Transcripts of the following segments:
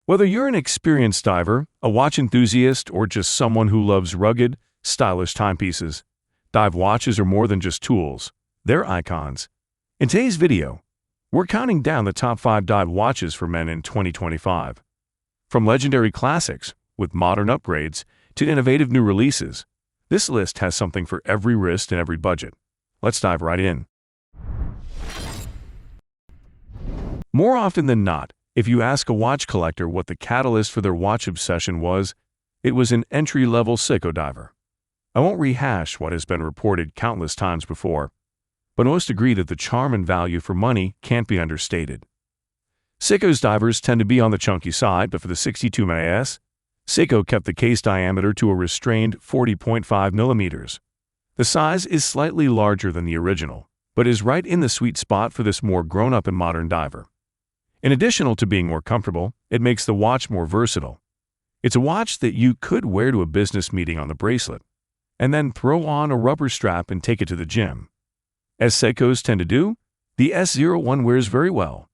Whether you're an experienced diver, a watch enthusiast, or just someone who loves rugged, stylish timepieces, dive watches are more than just tools. They're icons. In today's video, we're counting down the top 5 dive watches for men in 2025. From legendary classics, with modern upgrades, to innovative new releases, this list has something for every wrist and every budget. Let's dive right in. More often than not, if you ask a watch collector what the catalyst for their watch obsession was, it was an entry-level Seiko diver. I won't rehash what has been reported countless times before, but most agree that the charm and value for money can't be understated. Seiko's divers tend to be on the chunky side, but for the 62 MAS, Seiko kept the case diameter to a restrained 40.5 millimeters. The size is slightly larger than the original, but is right in the sweet spot for this more grown-up and modern diver. In addition to being more comfortable, it makes the watch more versatile. It's a watch that you could wear to a business meeting on the bracelet, and then throw on a rubber strap and take it to the gym. As Seikos tend to do, the S01 wears very well.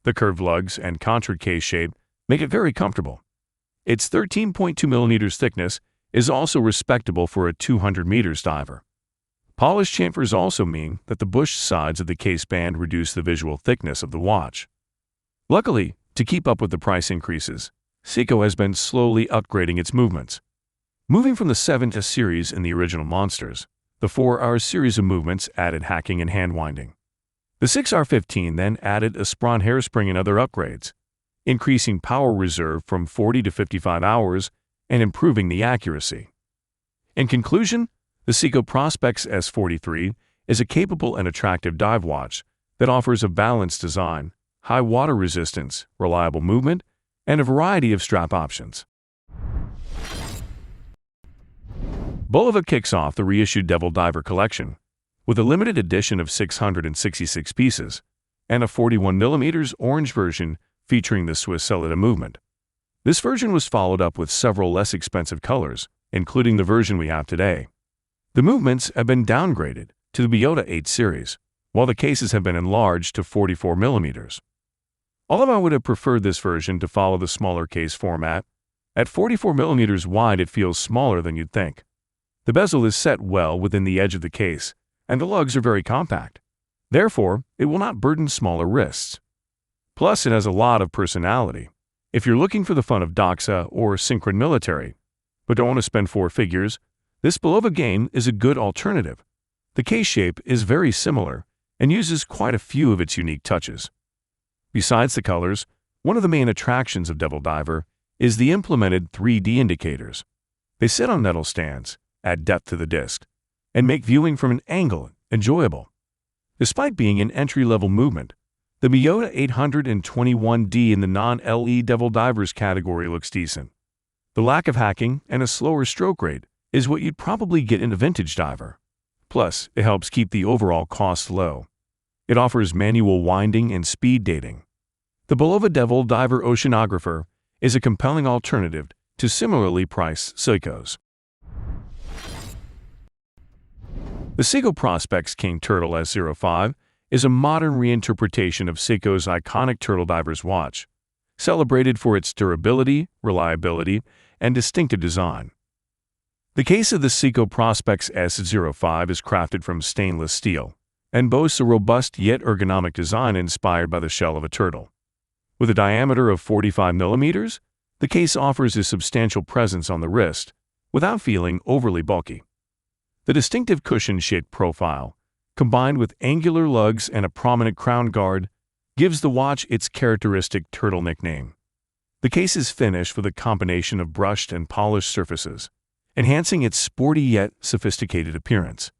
The curved lugs and contoured case shape make it very comfortable. Its 13.2 millimeters thickness is also respectable for a 200 meters diver. Polished chamfers also mean that the bushed sides of the case band reduce the visual thickness of the watch. Luckily, to keep up with the price increases, Seiko has been slowly upgrading its movements. Moving from the 7S series in the original Monsters, the 4R series of movements added hacking and hand winding. The 6R15 then added a Spron hairspring and other upgrades, increasing power reserve from 40 to 55 hours and improving the accuracy. In conclusion, the Seiko Prospex S43 is a capable and attractive dive watch that offers a balanced design, high water resistance, reliable movement, and a variety of strap options. Bulova kicks off the reissued Devil Diver collection with a limited edition of 666 pieces and a 41mm orange version featuring the Swiss Celeda movement. This version was followed up with several less expensive colors, including the version we have today. The movements have been downgraded to the Biota 8 series, while the cases have been enlarged to 44mm. Although I would have preferred this version to follow the smaller case format, at 44mm wide it feels smaller than you'd think. The bezel is set well within the edge of the case, and the lugs are very compact. Therefore, it will not burden smaller wrists. Plus, it has a lot of personality. If you're looking for the fun of Doxa or Synchron Military, but don't want to spend 4 figures, this Bulova game is a good alternative. The case shape is very similar and uses quite a few of its unique touches. Besides the colors, one of the main attractions of Devil Diver is the implemented 3D indicators. They sit on metal stands, add depth to the disc, and make viewing from an angle enjoyable. Despite being an entry-level movement, the Biota 821D in the non-LE Devil Divers category looks decent. The lack of hacking and a slower stroke rate is what you'd probably get in a vintage diver. Plus, it helps keep the overall cost low. It offers manual winding and speed dating. The Bulova Devil Diver Oceanographer is a compelling alternative to similarly priced Seikos. The Seiko Prospex King Turtle S05 is a modern reinterpretation of Seiko's iconic turtle diver's watch, celebrated for its durability, reliability, and distinctive design. The case of the Seiko Prospex S05 is crafted from stainless steel and boasts a robust yet ergonomic design inspired by the shell of a turtle. With a diameter of 45 millimeters, the case offers a substantial presence on the wrist without feeling overly bulky. The distinctive cushion-shaped profile, combined with angular lugs and a prominent crown guard, gives the watch its characteristic turtle nickname. The case is finished with a combination of brushed and polished surfaces, enhancing its sporty yet sophisticated appearance.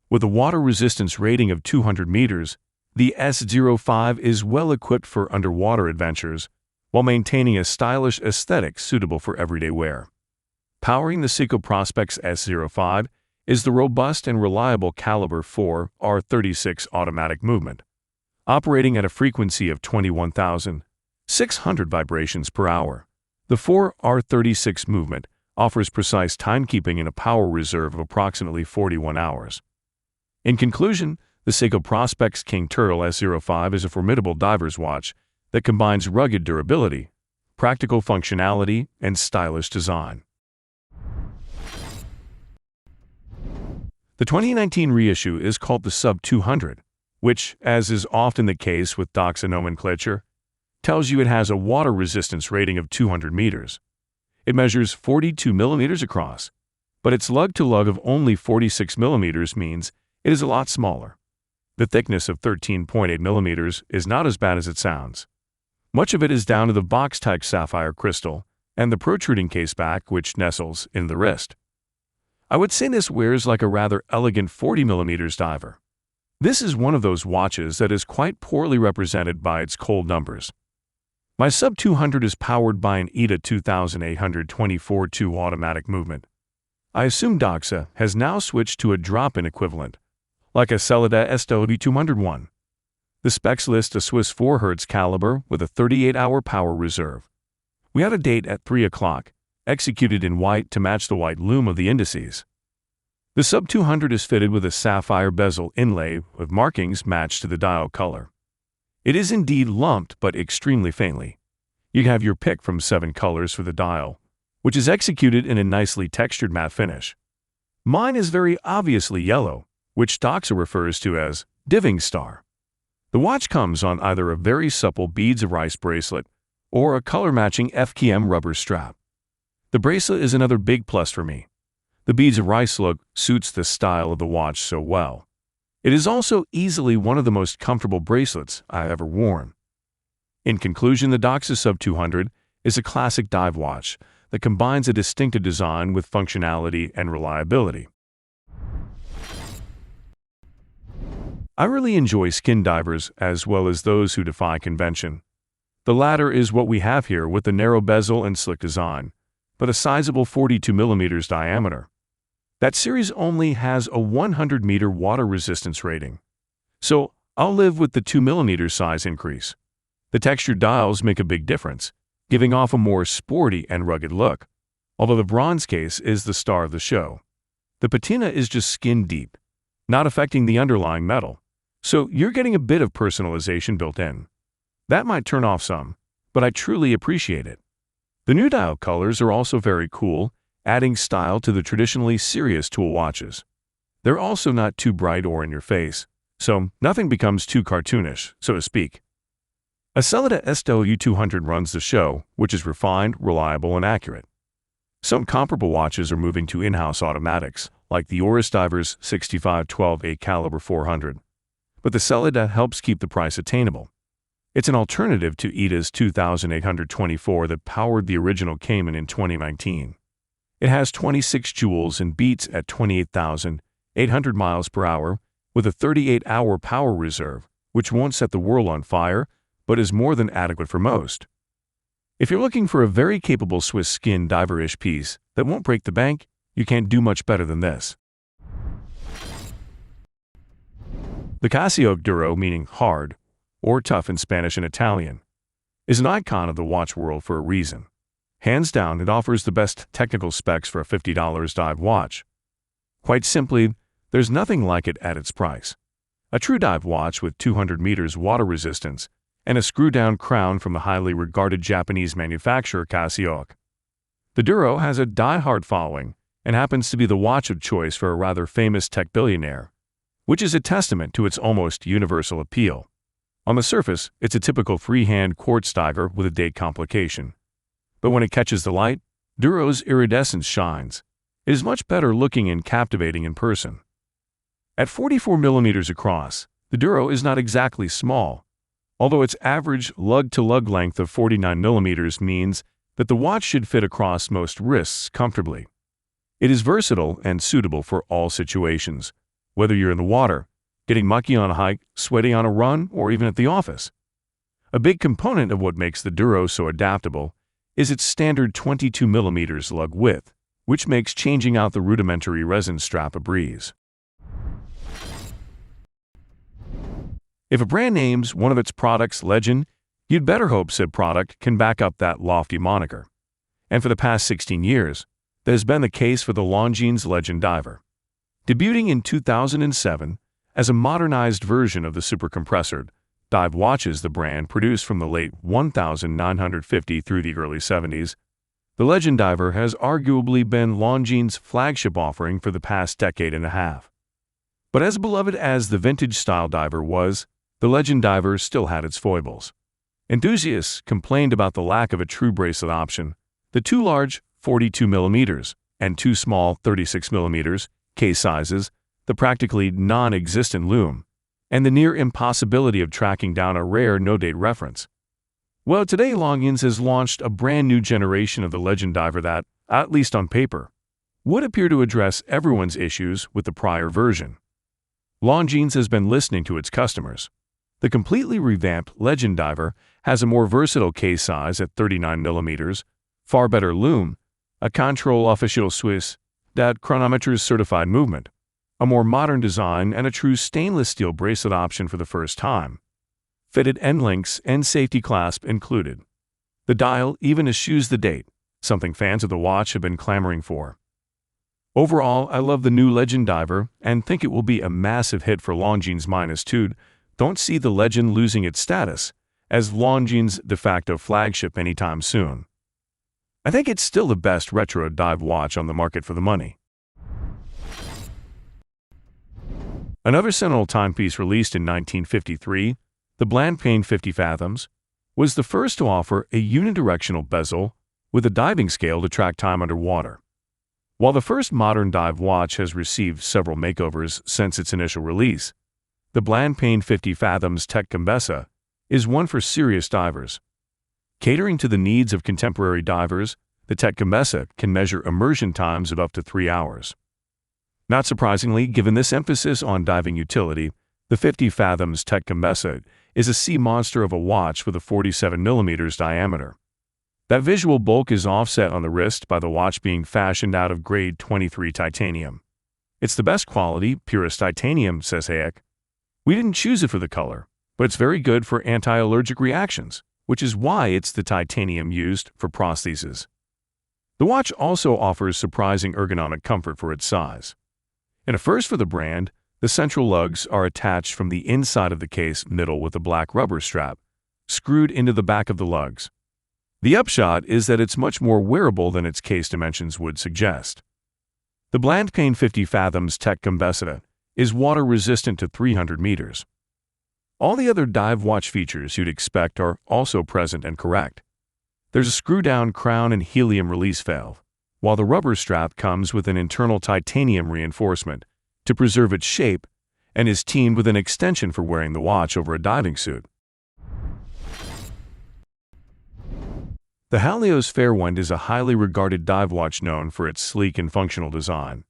With a water resistance rating of 200 meters, the S05 is well equipped for underwater adventures while maintaining a stylish aesthetic suitable for everyday wear. Powering the Seiko Prospex S05 is the robust and reliable Caliber 4R36 automatic movement, operating at a frequency of 21,600 vibrations per hour. The 4R36 movement offers precise timekeeping and a power reserve of approximately 41 hours. In conclusion, the Seiko Prospex King Turtle S05 is a formidable diver's watch that combines rugged durability, practical functionality, and stylish design. The 2019 reissue is called the Sub 200, which, as is often the case with Doxa nomenclature, tells you it has a water resistance rating of 200 meters. It measures 42 millimeters across, but its lug-to-lug of only 46 millimeters means it is a lot smaller. The thickness of 13.8 millimeters is not as bad as it sounds. Much of it is down to the box-type sapphire crystal and the protruding caseback which nestles in the wrist. I would say this wears like a rather elegant 40 millimeters diver. This is one of those watches that is quite poorly represented by its cold numbers. My Sub 200 is powered by an ETA 2824-2 automatic movement. I assume Doxa has now switched to a drop-in equivalent, like a Halios SW201. The specs list a Swiss 4 Hz caliber with a 38-hour power reserve. We had a date at 3 o'clock, executed in white to match the white loom of the indices. The Sub 200 is fitted with a sapphire bezel inlay with markings matched to the dial color. It is indeed lumped but extremely faintly. You have your pick from 7 colors for the dial, which is executed in a nicely textured matte finish. Mine is very obviously yellow, which Doxa refers to as diving star. The watch comes on either a very supple beads of rice bracelet or a color-matching FKM rubber strap. The bracelet is another big plus for me. The beads of rice look suits the style of the watch so well. It is also easily one of the most comfortable bracelets I have ever worn. In conclusion, the Doxa Sub 200 is a classic dive watch that combines a distinctive design with functionality and reliability. I really enjoy skin divers as well as those who defy convention. The latter is what we have here with the narrow bezel and slick design, but a sizable 42 millimeters diameter. That series only has a 100-meter water resistance rating, so I'll live with the 2 millimeter size increase. The textured dials make a big difference, giving off a more sporty and rugged look, although the bronze case is the star of the show. The patina is just skin deep, not affecting the underlying metal, so you're getting a bit of personalization built in. That might turn off some, but I truly appreciate it. The new dial colors are also very cool, adding style to the traditionally serious tool watches. They're also not too bright or in your face, so nothing becomes too cartoonish, so to speak. A Halios SW200 runs the show, which is refined, reliable, and accurate. Some comparable watches are moving to in-house automatics, like the Oris Diver's 6512-8 caliber 400, but the Halios helps keep the price attainable. It's an alternative to ETA's 2824 that powered the original Cayman in 2019. It has 26 joules and beats at 28,800 miles per hour with a 38-hour power reserve, which won't set the world on fire, but is more than adequate for most. If you're looking for a very capable Swiss skin diver-ish piece that won't break the bank, you can't do much better than this. The Casio Duro, meaning hard, or tough in Spanish and Italian, is an icon of the watch world for a reason. Hands down, it offers the best technical specs for a $50 dive watch. Quite simply, there's nothing like it at its price. A true dive watch with 200 meters water resistance and a screw-down crown from the highly regarded Japanese manufacturer Casio. The Duro has a die-hard following and happens to be the watch of choice for a rather famous tech billionaire, which is a testament to its almost universal appeal. On the surface, it's a typical freehand quartz diver with a date complication. But when it catches the light, Duro's iridescence shines. It is much better looking and captivating in person. At 44 millimeters across, the Duro is not exactly small, although its average lug-to-lug length of 49 millimeters means that the watch should fit across most wrists comfortably. It is versatile and suitable for all situations, whether you're in the water, getting mucky on a hike, sweaty on a run, or even at the office. A big component of what makes the Duro so adaptable is its standard 22 millimeters lug width, which makes changing out the rudimentary resin strap a breeze. If a brand names one of its products Legend, you'd better hope said product can back up that lofty moniker. And for the past 16 years, that has been the case for the Longines Legend Diver. Debuting in 2007 as a modernized version of the supercompressor, dive watches the brand produced from the late 1950 through the early 70s, the Legend Diver has arguably been Longines' flagship offering for the past decade and a half. But as beloved as the vintage-style diver was, the Legend Diver still had its foibles. Enthusiasts complained about the lack of a true bracelet option, the too large 42mm and too small 36mm case sizes, the practically non-existent loom, and the near impossibility of tracking down a rare no-date reference. Well, today Longines has launched a brand new generation of the Legend Diver that, at least on paper, would appear to address everyone's issues with the prior version. Longines has been listening to its customers. The completely revamped Legend Diver has a more versatile case size at 39mm, far better loom, a control official Swiss that chronometers certified movement, a more modern design, and a true stainless steel bracelet option for the first time. Fitted end links and safety clasp included. The dial even eschews the date, something fans of the watch have been clamoring for. Overall, I love the new Legend Diver and think it will be a massive hit for Longines. Don't see the Legend losing its status as Longines' de facto flagship anytime soon. I think it's still the best retro dive watch on the market for the money. Another seminal timepiece released in 1953, the Blancpain 50-Fathoms, was the first to offer a unidirectional bezel with a diving scale to track time underwater. While the first modern dive watch has received several makeovers since its initial release, the Blancpain 50-Fathoms Tech Gombessa is one for serious divers. Catering to the needs of contemporary divers, the Tech Gombessa can measure immersion times of up to 3 hours. Not surprisingly, given this emphasis on diving utility, the 50-Fathoms Tech Gombessa is a sea monster of a watch with a 47mm diameter. That visual bulk is offset on the wrist by the watch being fashioned out of grade 23 titanium. It's the best quality, purest titanium, says Hayek. We didn't choose it for the color, but it's very good for anti-allergic reactions, which is why it's the titanium used for prostheses. The watch also offers surprising ergonomic comfort for its size. In a first for the brand, the central lugs are attached from the inside of the case middle with a black rubber strap, screwed into the back of the lugs. The upshot is that it's much more wearable than its case dimensions would suggest. The Blancpain 50-Fathoms Tech Gombessa is water-resistant to 300 meters. All the other dive watch features you'd expect are also present and correct. There's a screw-down crown and helium release valve, while the rubber strap comes with an internal titanium reinforcement to preserve its shape and is teamed with an extension for wearing the watch over a diving suit. The Halios Fairwind is a highly regarded dive watch known for its sleek and functional design.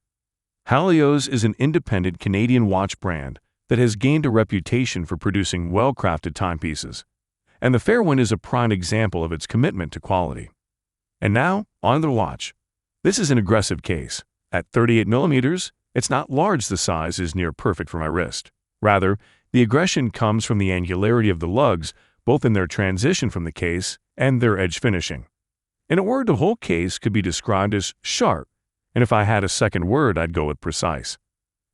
Halios is an independent Canadian watch brand that has gained a reputation for producing well-crafted timepieces, and the Fairwind is a prime example of its commitment to quality. And now, on the watch. This is an aggressive case. At 38mm, it's not large, the size is near perfect for my wrist. Rather, the aggression comes from the angularity of the lugs, both in their transition from the case and their edge finishing. In a word, the whole case could be described as sharp, and if I had a second word, I'd go with precise.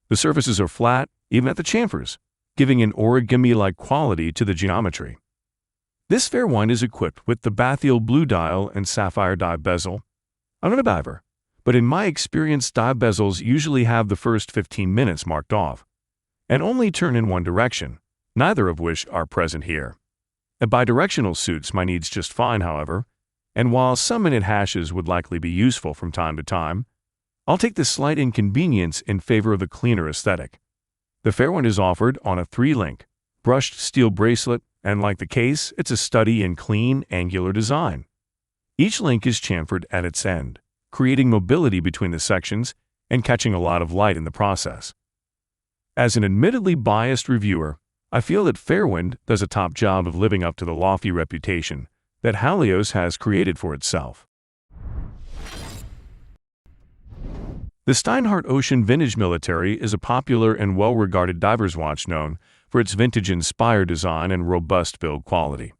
The surfaces are flat, even at the chamfers, giving an origami-like quality to the geometry. This Fairwind is equipped with the bathyal blue dial and sapphire dive bezel. I'm not a diver, but in my experience, dive bezels usually have the first 15 minutes marked off, and only turn in one direction, neither of which are present here. A bidirectional suits my needs just fine, however, and while some minute hashes would likely be useful from time to time, I'll take the slight inconvenience in favor of the cleaner aesthetic. The Fairwind is offered on a 3-link, brushed steel bracelet, and like the case, it's a study in clean, angular design. Each link is chamfered at its end, creating mobility between the sections and catching a lot of light in the process. As an admittedly biased reviewer, I feel that Fairwind does a top job of living up to the lofty reputation that Halios has created for itself. The Steinhart Ocean Vintage Military is a popular and well-regarded diver's watch known for its vintage-inspired design and robust build quality.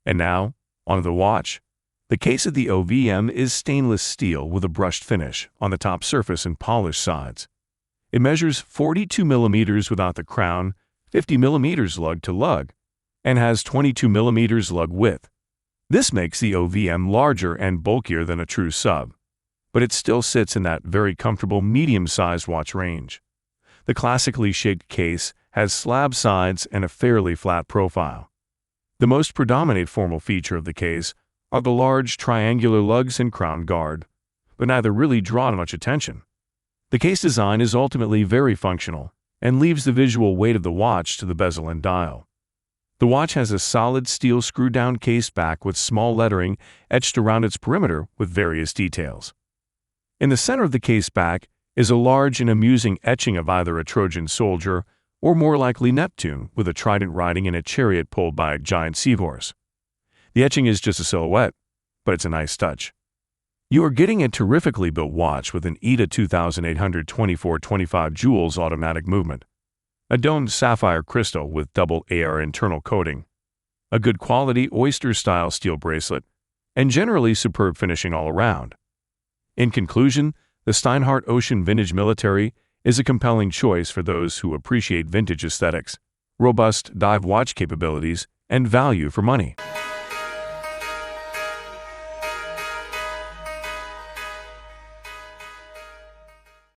And now, on the watch. The case of the OVM is stainless steel with a brushed finish on the top surface and polished sides. It measures 42mm without the crown, 50mm lug to lug, and has 22 mm lug width. This makes the OVM larger and bulkier than a true sub, but it still sits in that very comfortable medium-sized watch range. The classically shaped case has slab sides and a fairly flat profile. The most predominant formal feature of the case are the large triangular lugs and crown guard, but neither really draw much attention. The case design is ultimately very functional and leaves the visual weight of the watch to the bezel and dial. The watch has a solid steel screw-down case back with small lettering etched around its perimeter with various details. In the center of the case back is a large and amusing etching of either a Trojan soldier or more likely Neptune with a trident riding in a chariot pulled by a giant seahorse. The etching is just a silhouette, but it's a nice touch. You are getting a terrifically built watch with an ETA 2824-25 joules automatic movement, a domed sapphire crystal with double AR internal coating, a good quality oyster-style steel bracelet, and generally superb finishing all around. In conclusion, the Steinhart Ocean Vintage Military is a compelling choice for those who appreciate vintage aesthetics, robust dive watch capabilities, and value for money.